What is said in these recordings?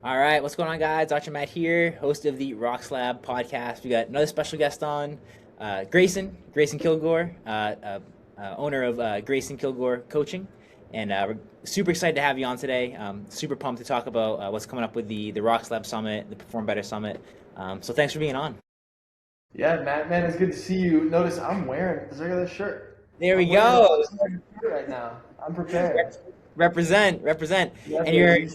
All right, what's going on, guys? Dr. Matt here, host of the ROX Lab podcast. We got another special guest on, Greyson Kilgore, owner of Greyson Kilgore Coaching, and we're super excited to have you on today. Super pumped to talk about what's coming up with the ROX Lab Summit, the Perform Better Summit. So thanks for being on. Yeah, Matt, man, it's good to see you. Notice I'm wearing this regular shirt. There we I'm wearing a go. ROX shirt right now. I'm prepared. Represent, Yeah, and your baby.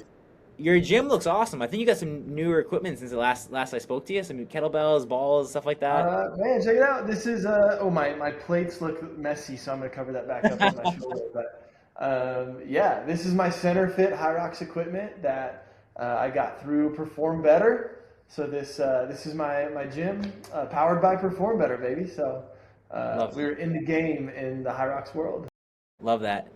your gym looks awesome. I think you got some newer equipment since the last I spoke to you. Some new kettlebells, balls, stuff like that. Man, check it out. This is oh my plates look messy, so I'm gonna cover that back up on my shoulder. But yeah, this is my center fit HYROX equipment that I got through Perform Better. So this is my gym powered by Perform Better, baby. So Love we're in the game in the HYROX world. Love that.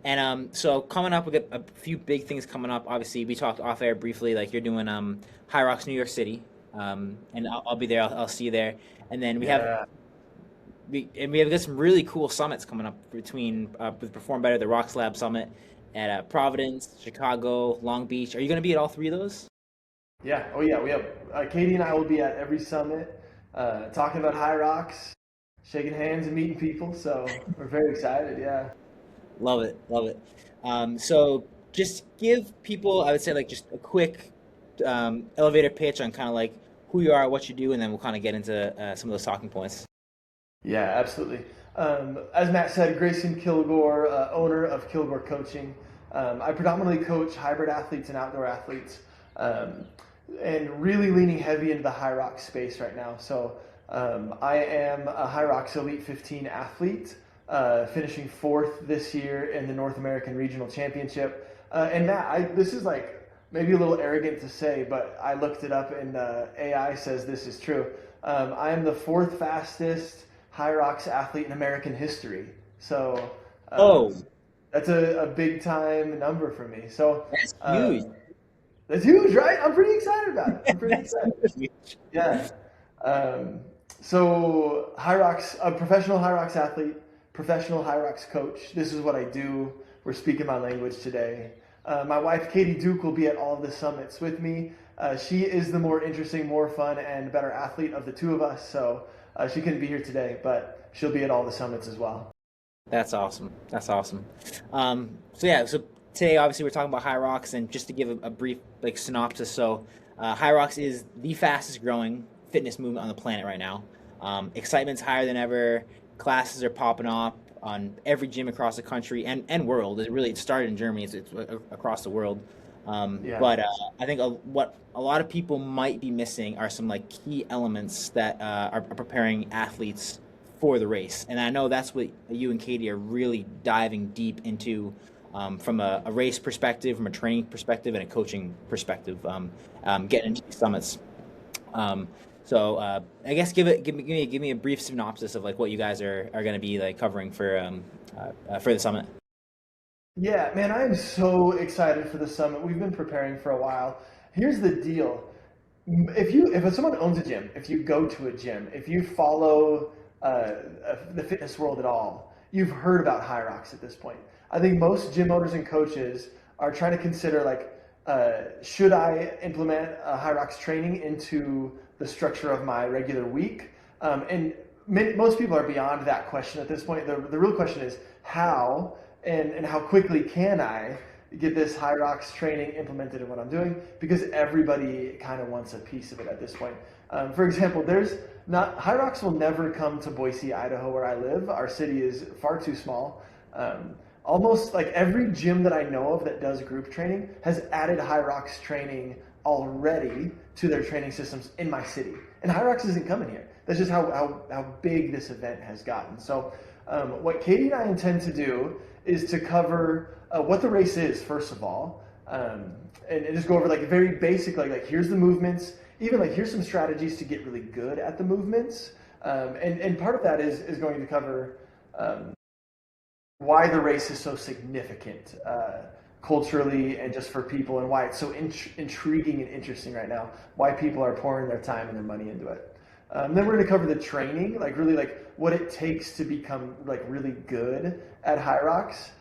And so coming up, we got a few big things coming up. Obviously, we talked off air briefly. Like you're doing HYROX New York City, and I'll be there. I'll see you there. And then Yeah. we have got some really cool summits coming up between with Perform Better, the ROX Lab Summit at Providence, Chicago, Long Beach. Are you going to be at all three of those? Yeah. Oh, yeah. We have Katie and I will be at every summit, talking about high rocks, shaking hands and meeting people. So we're very excited. Yeah. Love it, love it. So just give people, I would say, like just a quick elevator pitch on kind of like who you are, what you do, and then we'll kind of get into some of those talking points. Yeah, absolutely. As Matt said, Greyson Kilgore, owner of Kilgore Coaching. I predominantly coach hybrid athletes and outdoor athletes, um, and really leaning heavy into the high rock space right now. So I am a HYROX Elite 15 athlete, finishing fourth this year in the North American Regional Championship. And Matt, this is like maybe a little arrogant to say, but I looked it up and AI says this is true. I am the fourth fastest HYROX athlete in American history. So Oh, that's a big time number for me. So that's huge. um, that's huge, right? I'm pretty excited about it. I'm pretty That's excited. huge. Yeah. Um, so HYROX, a professional HYROX athlete, professional HYROX coach. This is what I do. We're speaking my language today. My wife, Katie Duke, will be at all of the summits with me. She is the more interesting, more fun, and better athlete of the two of us. So she couldn't be here today, but she'll be at all the summits as well. That's awesome. That's awesome. So yeah, so today obviously we're talking about HYROX, and just to give a brief like synopsis. So HYROX is the fastest growing fitness movement on the planet right now. Excitement's higher than ever. Classes are popping up on every gym across the country and world. It started in Germany. It's across the world. Yeah. But I think what a lot of people might be missing are some like key elements that are preparing athletes for the race. And I know that's what you and Katie are really diving deep into, from a race perspective, from a training perspective, and a coaching perspective, getting into these summits. So I guess give me a brief synopsis of like what you guys are going to be like covering for the summit. Yeah, man, I am so excited for the summit. We've been preparing for a while. Here's the deal. If someone owns a gym, if you go to a gym, if you follow the fitness world at all, you've heard about HYROX at this point. I think most gym owners and coaches are trying to consider like, should I implement a HYROX training into the structure of my regular week? And most people are beyond that question at this point. The real question is how and how quickly can I get this HYROX training implemented in what I'm doing? Because everybody kind of wants a piece of it at this point. For example, there's not HYROX will never come to Boise, Idaho, where I live. Our city is far too small. Almost like every gym that I know of that does group training has added HYROX training already to their training systems in my city. And HYROX isn't coming here. That's just how big this event has gotten. So what Katie and I intend to do is to cover what the race is, first of all, and just go over like very basic, like here's the movements, even like here's some strategies to get really good at the movements. And part of that is going to cover why the race is so significant culturally and just for people, and why it's so intriguing and interesting right now, why people are pouring their time and their money into it. Then we're going to cover the training, like really like what it takes to become like really good at HYROX.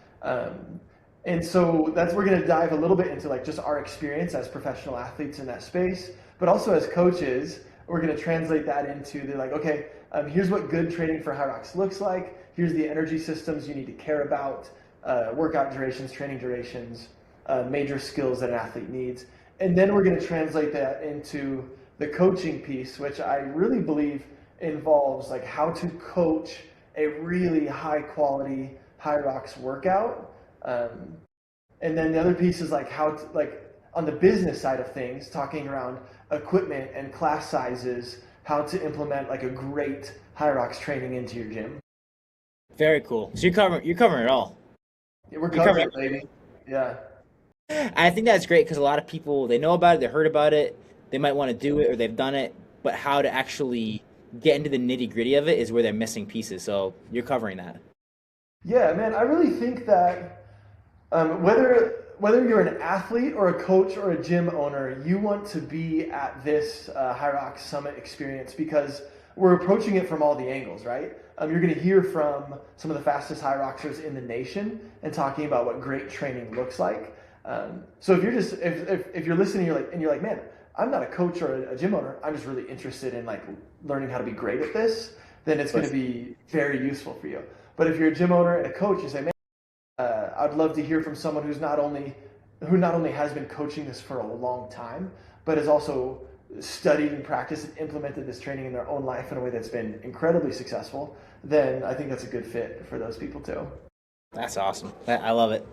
And so we're going to dive a little bit into like just our experience as professional athletes in that space, but also as coaches, we're going to translate that into the like, okay, here's what good training for HYROX looks like. Here's the energy systems you need to care about, workout durations, training durations, major skills that an athlete needs. And then we're going to translate that into the coaching piece, which I really believe involves like how to coach a really high quality HYROX workout. And then the other piece is like how to, like on the business side of things, talking around equipment and class sizes, how to implement like a great HYROX training into your gym. Very cool. So you're covering it all. Yeah, we're covering it, baby. Yeah. I think that's great because a lot of people, they know about it, they heard about it, they might want to do it or they've done it, but how to actually get into the nitty gritty of it is where they're missing pieces. So you're covering that. Yeah, man, I really think that whether you're an athlete or a coach or a gym owner, you want to be at this HYROX Summit experience because we're approaching it from all the angles, right? You're going to hear from some of the fastest HYROXers in the nation and talking about what great training looks like. So if you're just if you're listening, you're like, man, I'm not a coach or a gym owner. I'm just really interested in like learning how to be great at this. Then it's going to be very useful for you. But if you're a gym owner and a coach, you say, man, I'd love to hear from someone who not only has been coaching this for a long time, but has also studied and practiced and implemented this training in their own life in a way that's been incredibly successful. Then I think that's a good fit for those people too. That's awesome. I love it.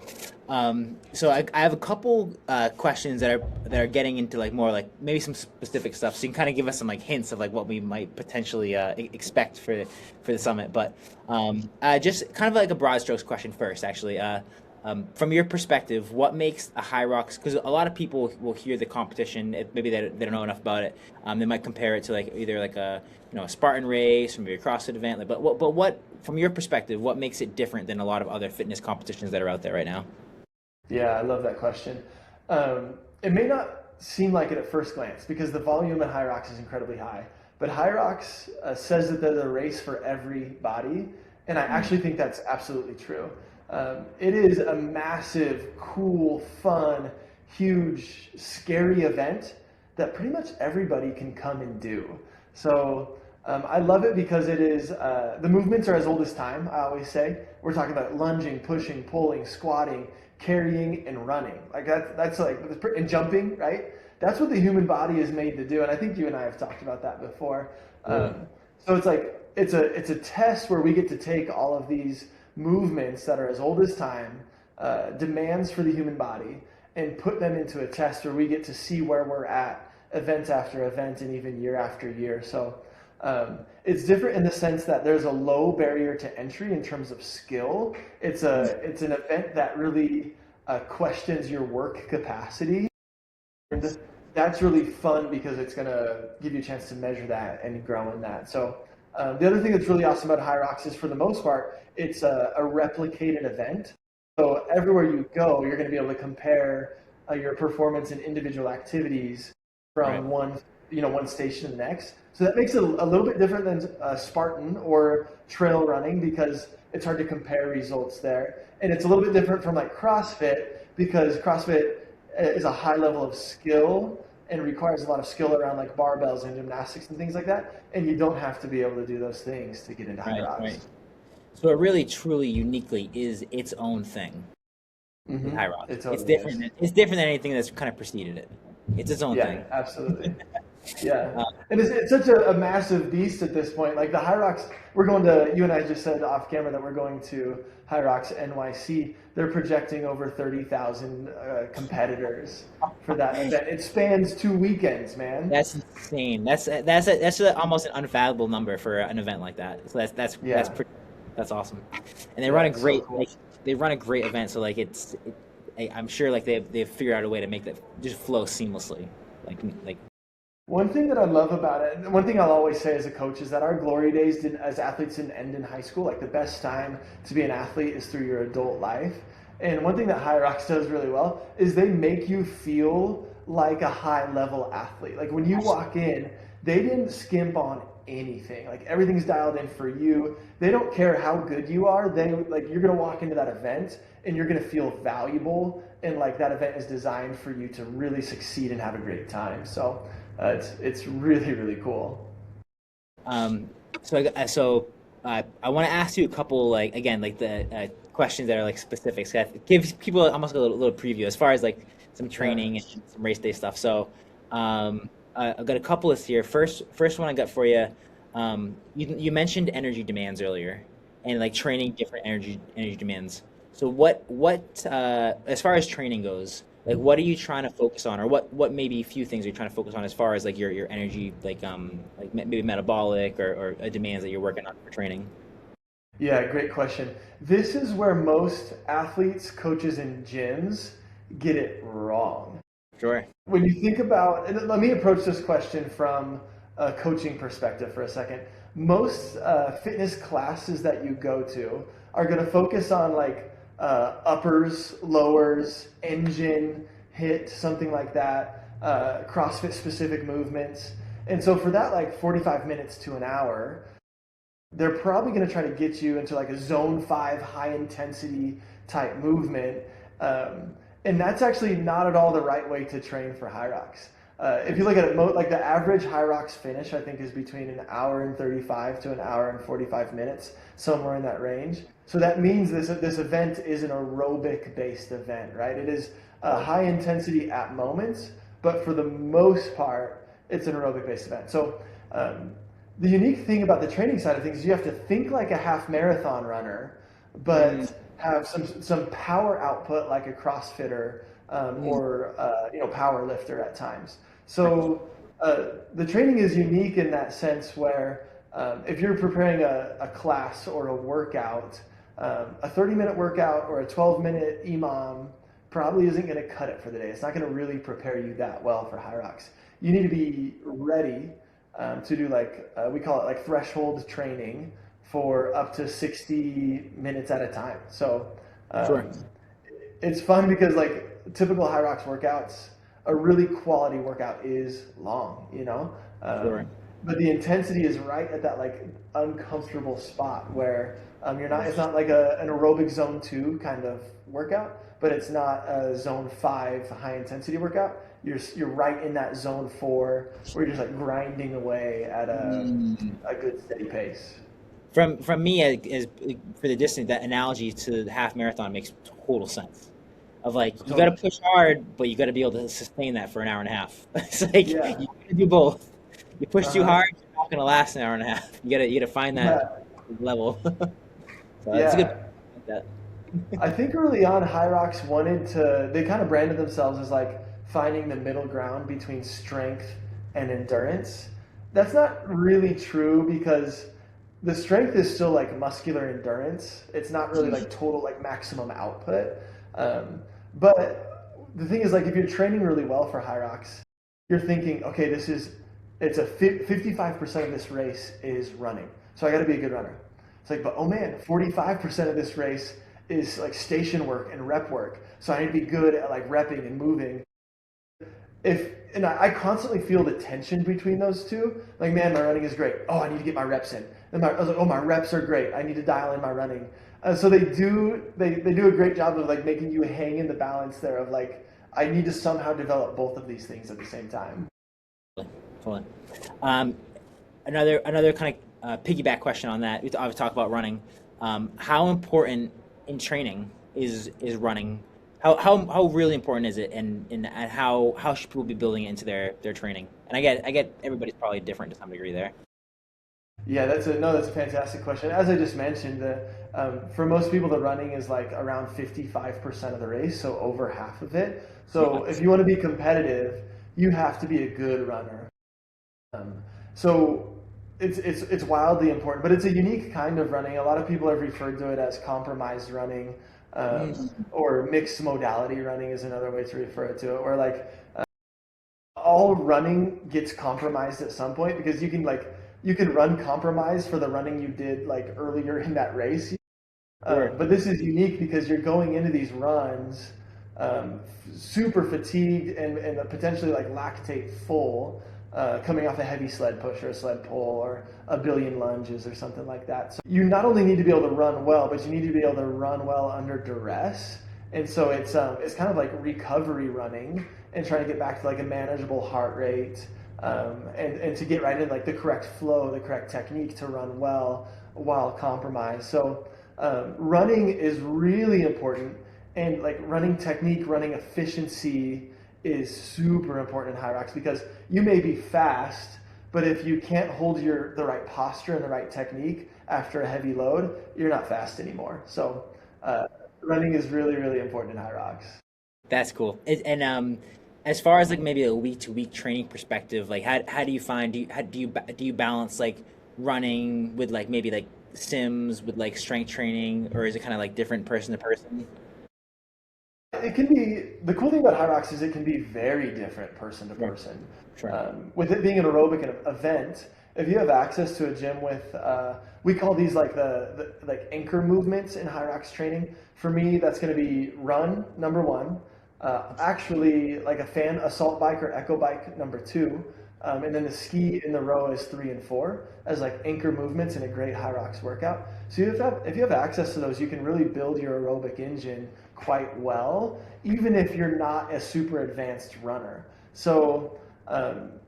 So I have a couple questions that are getting into like more like maybe some specific stuff. So you can kind of give us some like hints of like what we might potentially expect for the summit. But just kind of like a broad strokes question first, actually. From your perspective, what makes a HYROX? Because a lot of people will hear the competition, maybe they don't know enough about it. They might compare it to like either like a a Spartan race or maybe a CrossFit event. Like, but what from your perspective, what makes it different than a lot of other fitness competitions that are out there right now? Yeah, I love that question. It may not seem like it at first glance because the volume at HYROX is incredibly high. But HYROX says that there's a race for everybody, and I actually think that's absolutely true. It is a massive, cool, fun, huge, scary event that pretty much everybody can come and do. So I love it because it is, the movements are as old as time, I always say. We're talking about lunging, pushing, pulling, squatting, carrying, and running. Like that's like, and jumping, right? That's what the human body is made to do. And I think you and I have talked about that before. So it's like, it's a test where we get to take all of these movements that are as old as time, demands for the human body, and put them into a test where we get to see where we're at event after event and even year after year. So it's different in the sense that there's a low barrier to entry in terms of skill. It's an event that really questions your work capacity. And that's really fun because it's going to give you a chance to measure that and grow in that. So the other thing that's really awesome about HYROX is, for the most part, it's a replicated event. So everywhere you go, you're going to be able to compare your performance in individual activities from one station to the next. So that makes it a little bit different than Spartan or trail running because it's hard to compare results there. And it's a little bit different from like CrossFit because CrossFit is a high level of skill and requires a lot of skill around like barbells and gymnastics and things like that. And you don't have to be able to do those things to get into HYROX. Right. So it really, truly, uniquely is its own thing. Mm-hmm. HYROX. It's different. It's different than anything that's kind of preceded it. It's its own thing. Yeah, absolutely. Yeah, and it's such a massive beast at this point. Like the HYROX, you and I just said off camera that we're going to HYROX NYC. They're projecting over 30,000 competitors for that event. It spans 2 weekends, man. That's insane. That's almost an unfathomable number for an event like that. So that's awesome. And they run a great event. So like I'm sure like they've figured out a way to make that just flow seamlessly. Like. One thing that I love about it, one thing I'll always say as a coach is that our glory days as athletes didn't end in high school. Like the best time to be an athlete is through your adult life. And one thing that HYROX does really well is they make you feel like a high level athlete. Like when you walk in, they didn't skimp on anything. Like everything's dialed in for you. They don't care how good you are. They like you're gonna walk into that event and you're gonna feel valuable, and like that event is designed for you to really succeed and have a great time. So it's really really cool. I want to ask you a couple, like, again, like the questions that are like specific. So it gives people almost like a little preview as far as like some Yeah. training and some race day stuff. So I've got a couple lists here. First one I got for you. You mentioned energy demands earlier, and like training different energy demands. So what as far as training goes, like what are you trying to focus on, or what maybe few things are you trying to focus on as far as like your energy, like maybe metabolic or demands that you're working on for training? Yeah, great question. This is where most athletes, coaches, and gyms get it wrong. Sure. When you think about, and let me approach this question from a coaching perspective for a second. Most fitness classes that you go to are going to focus on like uppers, lowers, engine, hit, something like that, CrossFit specific movements. And so for that, like 45 minutes to an hour, they're probably going to try to get you into like a zone 5 high intensity type movement. And that's actually not at all the right way to train for HYROX. If you look at it, like the average HYROX finish, I think is between an hour and 35 to an hour and 45 minutes, somewhere in that range. So that means this event is an aerobic based event, right? It is high intensity at moments, but for the most part, it's an aerobic based event. So the unique thing about the training side of things is you have to think like a half marathon runner, but have some power output like a CrossFitter or power lifter at times. So the training is unique in that sense where if you're preparing a class or a workout, a 30-minute workout or a 12-minute EMOM probably isn't going to cut it for the day. It's not going to really prepare you that well for HYROX. You need to be ready to do like we call it like threshold training for up to 60 minutes at a time. So Sure. it's fun because like typical HYROX workouts, a really quality workout is long, Sure. but the intensity is right at that like uncomfortable spot where you're not. It's not like an aerobic zone 2 kind of workout, but it's not a zone 5 high intensity workout. You're right in that zone 4 where you're just like grinding away at a good steady pace. From me as for the distance, that analogy to the half marathon makes total sense. Of like you got to Totally. push hard, but you got to be able to sustain that for an hour and a half. It's like you Yeah. got to do both. You push too Uh-huh. hard, you're not gonna last an hour and a half. You gotta find that Yeah. level. So it's a good Yeah. point like that. I think early on, HYROX wanted to, they kind of branded themselves as like finding the middle ground between strength and endurance. That's not really true because the strength is still like muscular endurance. It's not really like total like maximum output. But the thing is like if you're training really well for HYROX, you're thinking, okay, it's a 55% of this race is running. So I got to be a good runner. It's like, but oh man, 45% of this race is like station work and rep work. So I need to be good at like repping and moving. I constantly feel the tension between those two. Like, man, my running is great. Oh, I need to get my reps in. I was like, oh, my reps are great. I need to dial in my running. So they do a great job of like making you hang in the balance there of like I need to somehow develop both of these things at the same time. Totally. Um, another kind of piggyback question on that. I've talked about running. How important in training is running? How really important is it, and how should people be building it into their training? And I get everybody's probably different to some degree there. Yeah, that's a fantastic question. As I just mentioned, for most people, the running is like around 55% of the race, so over half of it. Yeah. So if you want to be competitive, you have to be a good runner. So it's wildly important, but it's a unique kind of running. A lot of people have referred to it as compromised running, or mixed modality running is another way to refer it to it. Or like all running gets compromised at some point because you can run compromised for the running you did like earlier in that race. Sure. But this is unique because you're going into these runs super fatigued and potentially like lactate full. coming off a heavy sled push or a sled pull or a billion lunges or something like that. So you not only need to be able to run well, but you need to be able to run well under duress. And so it's kind of like recovery running and trying to get back to like a manageable heart rate, and to get right in like the correct flow, the correct technique to run well while compromised. So running is really important, and like running technique, running efficiency is super important in HYROX, because you may be fast, but if you can't hold the right posture and the right technique after a heavy load, you're not fast anymore. So running is really, really important in HYROX. That's cool. And as far as like maybe a week to week training perspective, like how do you find do you balance like running with like maybe like sims with like strength training, or is it kind of like different person to person? It can be, the cool thing about HYROX is it can be very different person to Sure. person. Sure. With it being an aerobic event, if you have access to a gym with, we call these like the like anchor movements in HYROX training. For me, that's going to be run, number one. Actually, like a fan assault bike or echo bike, number two. And then the ski and the row is three and four as like anchor movements in a great HYROX workout. So if you have access to those, you can really build your aerobic engine quite well, even if you're not a super advanced runner. So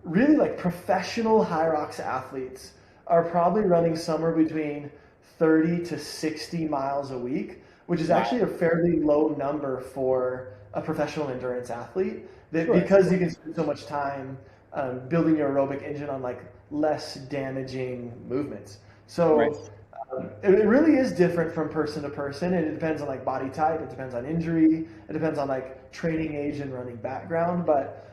really like professional HYROX athletes are probably running somewhere between 30 to 60 miles a week, which is Wow. actually a fairly low number for a professional endurance athlete. That Sure. because you can spend so much time building your aerobic engine on like less damaging movements. Right. So it really is different from person to person, and it depends on like body type, it depends on injury, it depends on like training age and running background. But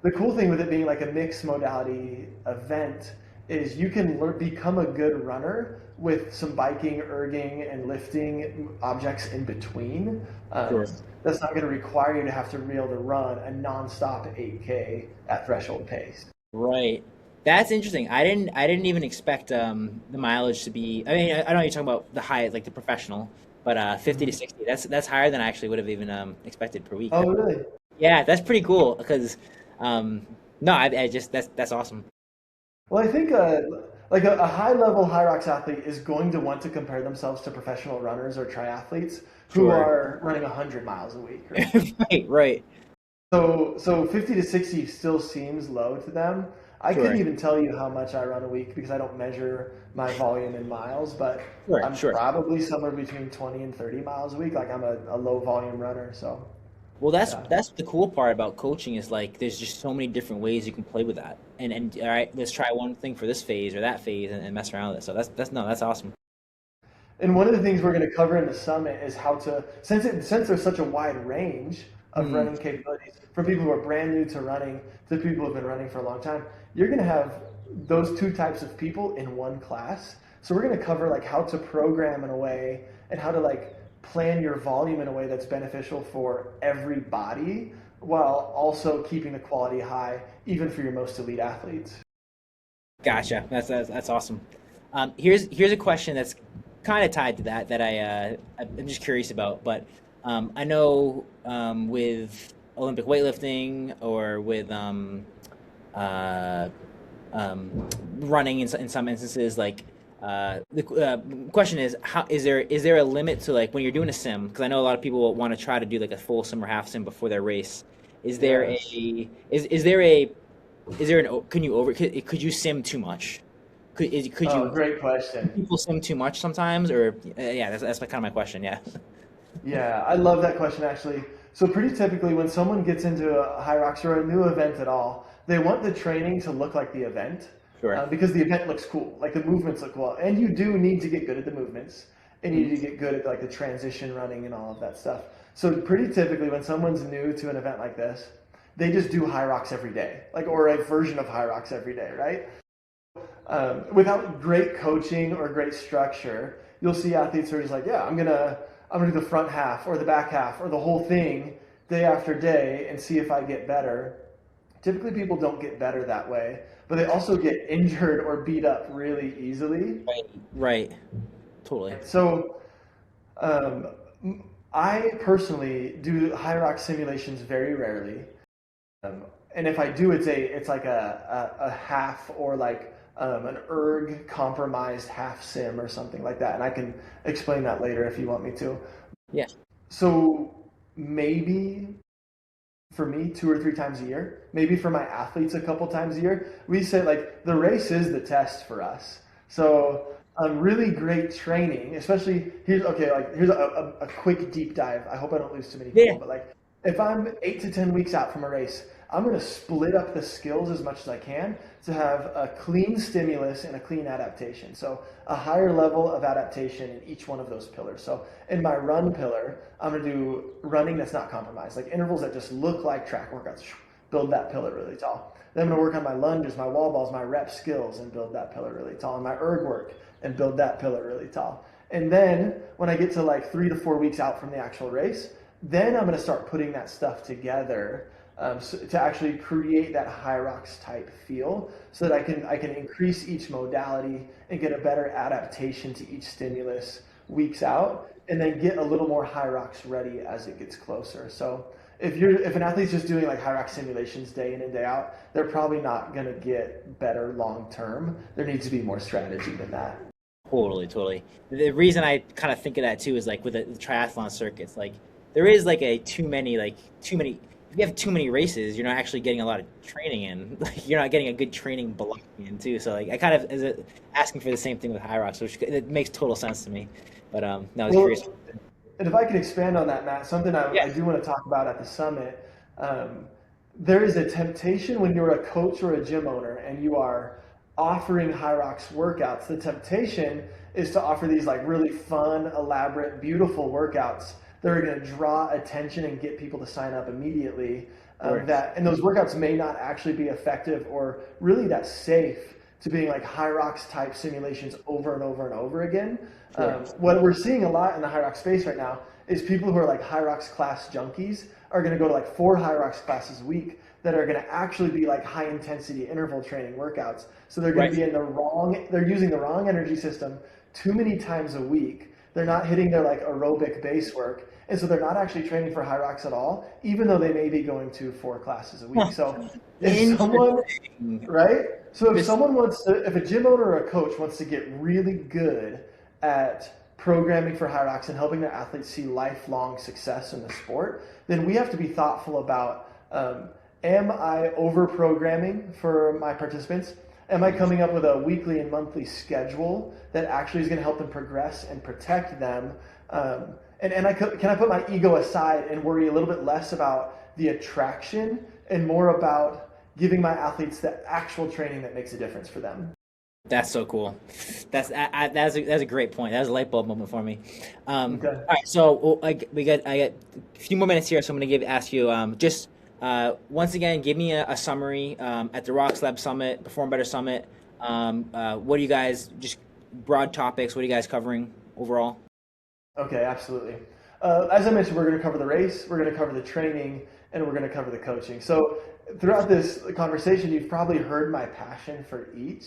the cool thing with it being like a mixed modality event is you can become a good runner with some biking, erging, and lifting objects in between. Sure. That's not going to require you to have to be able to run a nonstop 8K at threshold pace. Right. That's interesting. I didn't even expect the mileage to be. I mean, I know you're talking about the high, like the professional, but 50 to Mhm. 60. That's higher than I actually would have even expected per week. Oh, really? Yeah, that's pretty cool because um, no, I just that's awesome. Well, I think like a high level HYROX athlete is going to want to compare themselves to professional runners or triathletes who Sure. are running 100 miles a week, right? Right. Right. So 50 to 60 still seems low to them. I couldn't Sure. even tell you how much I run a week because I don't measure my volume in miles, but Sure. I'm Sure. probably somewhere between 20 and 30 miles a week. Like I'm a low volume runner, so Well, that's yeah. that's the cool part about coaching is like there's just so many different ways you can play with that. And all right, let's try one thing for this phase or that phase and mess around with it. So that's no, that's awesome. And one of the things we're going to cover in the summit is how to, since there's such a wide range of Hmm. running capabilities, from people who are brand new to running to people who have been running for a long time, you're going to have those two types of people in one class. So we're going to cover like how to program in a way and how to like plan your volume in a way that's beneficial for everybody while also keeping the quality high, even for your most elite athletes. Gotcha. That's awesome. Here's a question that's kind of tied to that that I'm just curious about. But I know with Olympic weightlifting or with uh, running in some instances, like the question is how is there a limit to like when you're doing a sim? Because I know a lot of people want to try to do like a full sim or half sim before their race. Is there Yes. a is there a is there an can you over could you sim too much? Could Oh, you great question. people sim too much sometimes, or yeah, that's kind of my question. Yeah, Yeah, I love that question actually. So pretty typically when someone gets into a high rocks or a new event at all, they want the training to look like the event sure. because the event looks cool, like the movements look cool, and you do need to get good at the movements, and you Mhm. need to get good at like the transition running and all of that stuff. So pretty typically when someone's new to an event like this, they just do high rocks every day, like or a version of high rocks every day, right? Without great coaching or great structure, you'll see athletes who are just like, yeah, I'm gonna do the front half or the back half or the whole thing day after day and see if I get better. Typically, people don't get better that way, but they also get injured or beat up really easily. Right, right, totally. So, um, I personally do high rock simulations very rarely. Um, And if I do, it's like a half or like an erg compromised half sim or something like that. And I can explain that later if you want me to. Yeah. So maybe for me 2 or 3 times a year, maybe for my athletes a couple times a year. We say like the race is the test for us. So really great training, especially here's a quick deep dive. I hope I don't lose too many Yeah. people, but like if I'm 8 to 10 weeks out from a race, I'm going to split up the skills as much as I can to have a clean stimulus and a clean adaptation. So a higher level of adaptation in each one of those pillars. So in my run pillar, I'm going to do running that's not compromised, like intervals that just look like track workouts. Build that pillar really tall. Then I'm going to work on my lunges, my wall balls, my rep skills, and build that pillar really tall. And my erg work, and build that pillar really tall. And then when I get to like 3 to 4 weeks out from the actual race, then I'm going to start putting that stuff together to actually create that HYROX type feel, so that I can increase each modality and get a better adaptation to each stimulus weeks out, and then get a little more HYROX ready as it gets closer. So if an athlete's just doing like HYROX simulations day in and day out, they're probably not going to get better long term. There needs to be more strategy than that. Totally. The reason I kind of think of that too is like with the triathlon circuits, like there is like too many. If you have too many races, you're not actually getting a lot of training in. Like you're not getting a good training block in too. So like I kind of asking for the same thing with HYROX, which it makes total sense to me. But no, I was curious. And if I could expand on that, Matt, something I do want to talk about at the summit, there is a temptation when you're a coach or a gym owner and you are offering HYROX workouts. The temptation is to offer these like really fun, elaborate, beautiful workouts that are going to draw attention and get people to sign up immediately. And those workouts may not actually be effective or really that safe to being like HYROX type simulations over and over and over again. What we're seeing a lot in the HYROX space right now is people who are like HYROX class junkies are going to go to like 4 HYROX classes a week that are going to actually be like high intensity interval training workouts. So they're going to be they're using the wrong energy system too many times a week. They're not hitting their like aerobic base work. And so they're not actually training for HYROX at all, even though they may be going to 4 classes a week. So if someone, if a gym owner or a coach wants to get really good at programming for HYROX and helping their athletes see lifelong success in the sport, then we have to be thoughtful about, am I over programming for my participants? Am I coming up with a weekly and monthly schedule that actually is going to help them progress and protect them? Can I put my ego aside and worry a little bit less about the attraction and more about giving my athletes the actual training that makes a difference for them? That's so cool. That's a great point. That was a light bulb moment for me. Okay. All right, so I got a few more minutes here, so I'm going to ask you just once again, give me a summary at the ROX Lab Summit, Perform Better Summit. What do you guys, just broad topics, what are you guys covering overall? Okay, absolutely. As I mentioned, we're going to cover the race, we're going to cover the training, and we're going to cover the coaching. So throughout this conversation, you've probably heard my passion for each.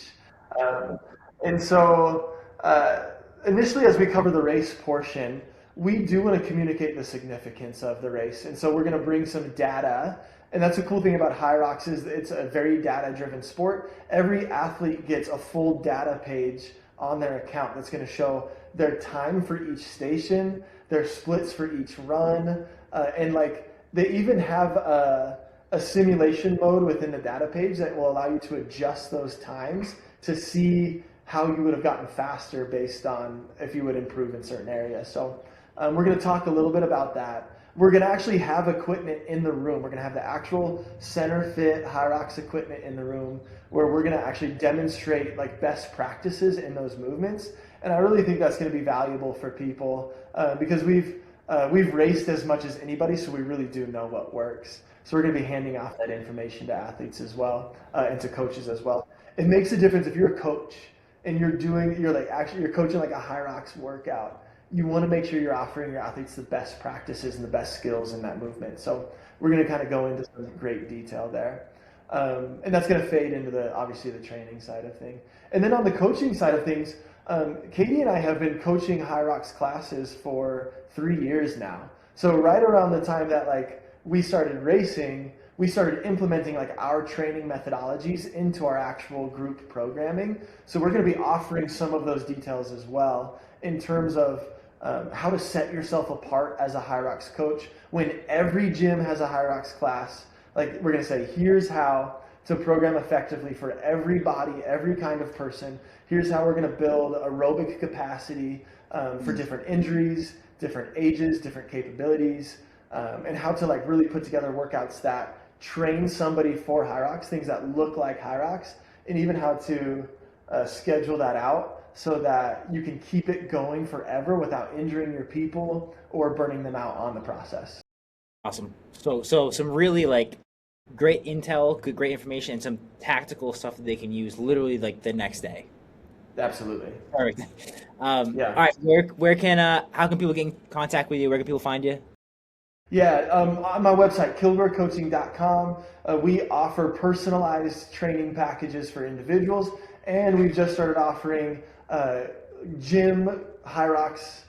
Initially, as we cover the race portion, we do want to communicate the significance of the race. And so we're going to bring some data. And that's the cool thing about HYROX is it's a very data-driven sport. Every athlete gets a full data page on their account that's going to show their time for each station, their splits for each run, and like they even have a simulation mode within the data page that will allow you to adjust those times to see how you would have gotten faster based on if you would improve in certain areas. So we're going to talk a little bit about that. We're going to actually have equipment in the room. We're going to have the actual center fit HYROX equipment in the room where we're going to actually demonstrate like best practices in those movements. And I really think that's going to be valuable for people because we've raced as much as anybody, so we really do know what works. So we're going to be handing off that information to athletes as well and to coaches as well. It makes a difference if you're a coach and you're coaching like a HYROX workout. You want to make sure you're offering your athletes the best practices and the best skills in that movement. So we're going to kind of go into some great detail there. And that's going to fade into obviously the training side of things. And then on the coaching side of things, Katie and I have been coaching HYROX classes for 3 years now. So right around the time that like we started racing, we started implementing like our training methodologies into our actual group programming. So we're going to be offering some of those details as well in terms of how to set yourself apart as a HYROX coach when every gym has a HYROX class. Like we're going to say, here's how to program effectively for every body, every kind of person. Here's how we're going to build aerobic capacity for different injuries, different ages, different capabilities, and how to like really put together workouts that train somebody for HYROX, things that look like HYROX, and even how to schedule that out so that you can keep it going forever without injuring your people or burning them out on the process. Awesome. So some really like great intel, great information, and some tactical stuff that they can use literally like the next day. Absolutely. Perfect. Yeah. All right. Where can how can people get in contact with you? Where can people find you? Yeah, on my website, kilgorecoaching.com, we offer personalized training packages for individuals, and we've just started offering gym HYROX,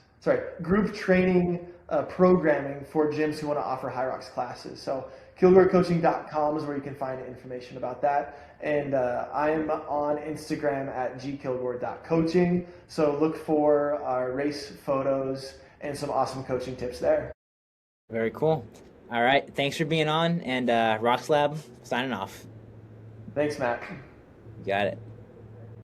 group training programming for gyms who want to offer HYROX classes. So kilgorecoaching.com is where you can find information about that. And I'm on Instagram at gkilgore.coaching. So look for our race photos and some awesome coaching tips there. Very cool. All right. Thanks for being on, and ROX Lab signing off. Thanks, Matt. You got it.